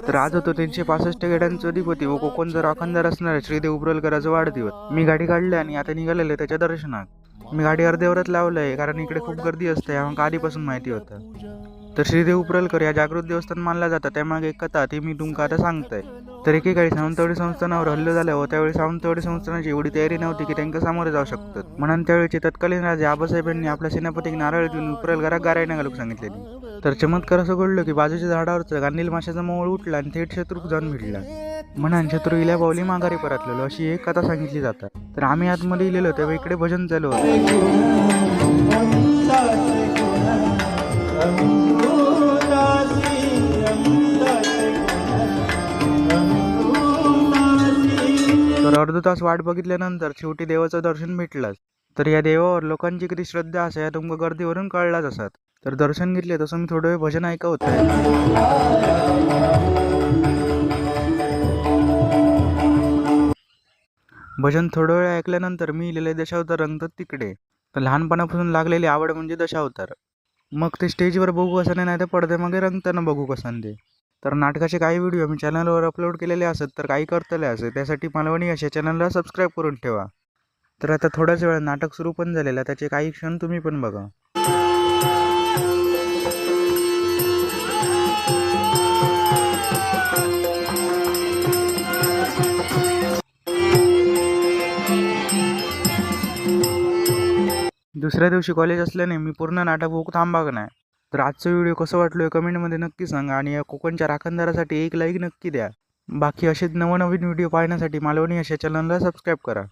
तर आज होतो 365 गड्यांचा अधिपती व कोकणचा राखणदार असणाऱ्या श्रीदेव उब्रलकरांचा वाढदिवस। मी गाडी काढली आणि आता निघालेले त्याच्या दर्शनात। मी गाडी अर्ध्यावरच लावलंय कारण इकडे खूप गर्दी असते हे आम्हाला आधीपासून माहिती होतं। तर श्रीदेव उब्रलकर या जागृत देवस्थान मानला जातात, त्यामागे एक कथा ती मी तुमका आता सांगताय। तर एकेकाळी सावंतवाडी संस्थानावर हल्ला झाला व त्यावेळी सावंतवाडी संस्थानाची एवढी तयारी नव्हती की त्यांना सामोरे जाऊ शकतात, म्हणून त्यावेळीचे तत्कालीन राजे आबासाहेब यांनी आपल्या सेनापतीक नारळ देऊन उब्रलकरांना गारायला घालूक सांगितलेली। तर चमत्कार असं घडलं की बाजूच्या झाडावरचं गांडील माशाचा मोळ उठला आणि थेट शत्रूक जाऊन भिडला, म्हणून शत्रू इल्या पावली माघारी परतलेलो अशी एक कथा सांगितली जातात। तर आम्ही आतमध्ये गेलो तेव्हा इकडे भजन चालू होतं। तर अर्धा तास वाट बघितल्यानंतर शेवटी देवाचं दर्शन भेटलंच। तर या देवावर लोकांची किती श्रद्धा असे या तुमका गर्दीवरून कळलाच असत। तर दर्शन घेतले तसं मी थोडं वेळ भजन ऐकवत भजन थोडं वेळ ऐकल्यानंतर मी लिहिले दशावतार रंगतात तिकडे। तर लहानपणापासून लागलेली आवड म्हणजे दशावतार, मग ते स्टेजवर बघू असं नाही तर पडद्यामागे रंगताना बघू कसं ते। तर नाटकाचे काही व्हिडिओ मी चॅनलवर अपलोड केलेले असत, तर काही करतले असत त्यासाठी मालवणी अशा चॅनलला सबस्क्राईब करून ठेवा। तर आता थोड्याच वेळ नाटक सुरू पण झालेलं, त्याचे काही क्षण तुम्ही पण बघा। दुसऱ्या दिवशी कॉलेज असल्याने मी पूर्ण नाटक बघू थांबाग नाही। तर आजचा व्हिडिओ कसं वाटलो कमेंटमध्ये नक्की सांगा आणि या कोकणच्या राखणदारासाठी एक लाईक नक्की द्या। बाकी असेच नवनवीन व्हिडिओ पाहण्यासाठी मालवणी अशा चॅनलला सबस्क्राईब करा।